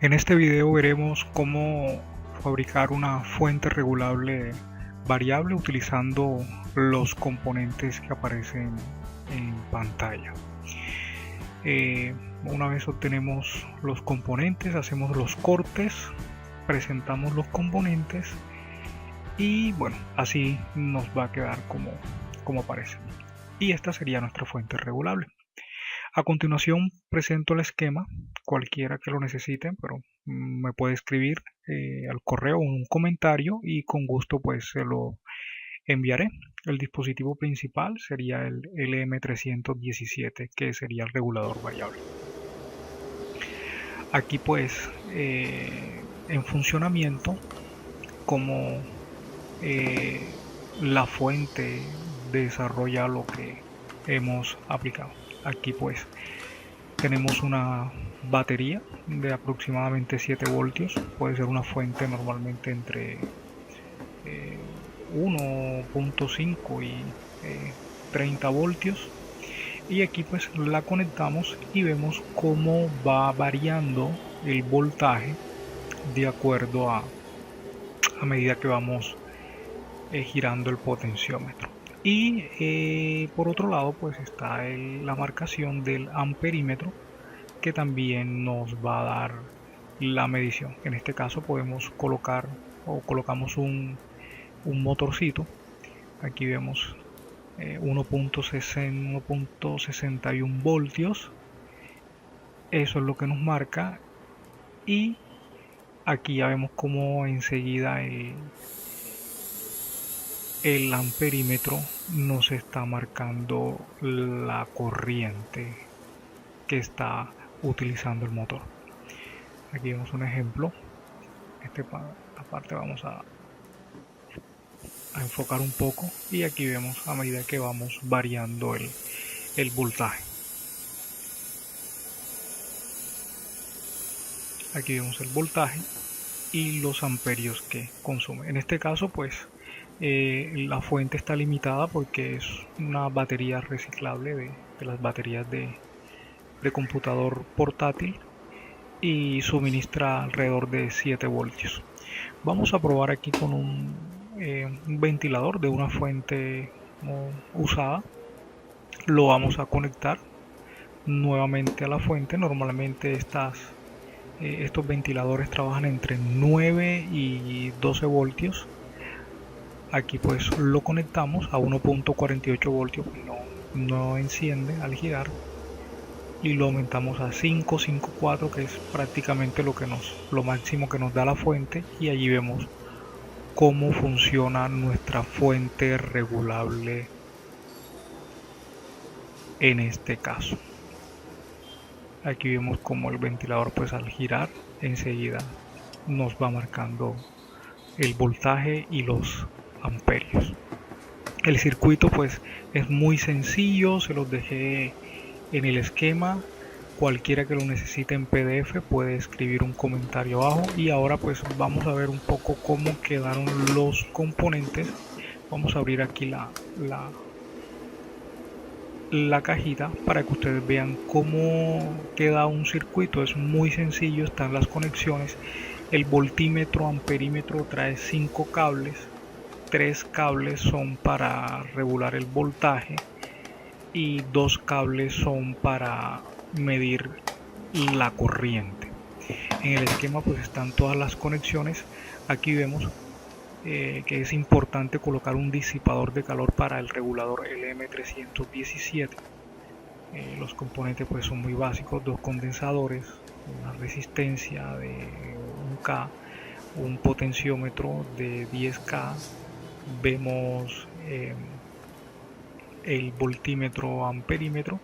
En este video veremos cómo fabricar una fuente regulable variable utilizando los componentes que aparecen en pantalla. Una vez obtenemos los componentes, hacemos los cortes, presentamos los componentes y bueno, así nos va a quedar como aparece. Y esta sería nuestra fuente regulable. A continuación presento el esquema, cualquiera que lo necesiten, pero me puede escribir al correo un comentario y con gusto pues se lo enviaré. El dispositivo principal sería el LM317, que sería el regulador variable. Aquí pues en funcionamiento, como la fuente desarrolla lo que hemos aplicado. Aquí pues tenemos una batería de aproximadamente 7 voltios, puede ser una fuente normalmente entre 1.5 y 30 voltios, y aquí pues la conectamos y vemos cómo va variando el voltaje de acuerdo a medida que vamos girando el potenciómetro. Y por otro lado pues está la marcación del amperímetro, que también nos va a dar la medición. En este caso podemos colocar o colocamos un motorcito. Aquí vemos 1.61 voltios, eso es lo que nos marca, y aquí ya vemos como enseguida el amperímetro nos está marcando la corriente que está utilizando el motor. Aquí vemos un ejemplo. Esta parte vamos a enfocar un poco, y aquí vemos a medida que vamos variando el voltaje. Aquí vemos el voltaje y los amperios que consume. En este caso pues la fuente está limitada porque es una batería reciclable de las baterías de computador portátil, y suministra alrededor de 7 voltios. Vamos a probar aquí con un ventilador de una fuente usada. Lo vamos a conectar nuevamente a la fuente. Normalmente estos ventiladores trabajan entre 9 y 12 voltios. Aquí pues lo conectamos a 1.48 voltios, no enciende al girar, y lo aumentamos a 5.54, que es prácticamente lo máximo que nos da la fuente, y allí vemos cómo funciona nuestra fuente regulable en este caso. Aquí vemos como el ventilador pues al girar enseguida nos va marcando el voltaje y los amperios. El circuito pues es muy sencillo, se los dejé en el esquema. Cualquiera que lo necesite en PDF puede escribir un comentario abajo. Y ahora pues vamos a ver un poco cómo quedaron los componentes. Vamos a abrir aquí la cajita para que ustedes vean cómo queda un circuito. Es muy sencillo, están las conexiones. El voltímetro, amperímetro trae 5 cables. 3 cables son para regular el voltaje y 2 cables son para medir la corriente. En el esquema pues están todas las conexiones. Aquí vemos que es importante colocar un disipador de calor para el regulador LM317. Los componentes pues son muy básicos: 2 condensadores, una resistencia de 1K, un potenciómetro de 10K, vemos el voltímetro, amperímetro.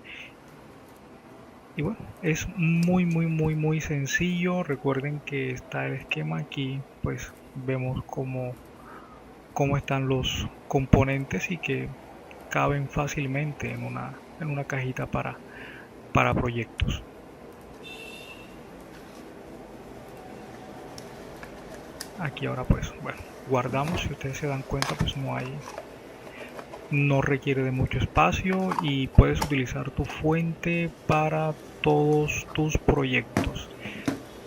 Y bueno, es muy sencillo. Recuerden que está el esquema aquí, pues vemos cómo están los componentes y que caben fácilmente en una cajita para proyectos. Aquí ahora pues bueno, guardamos. Si ustedes se dan cuenta pues no requiere de mucho espacio, y puedes utilizar tu fuente para todos tus proyectos.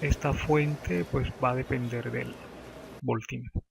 Esta fuente pues va a depender del voltímetro.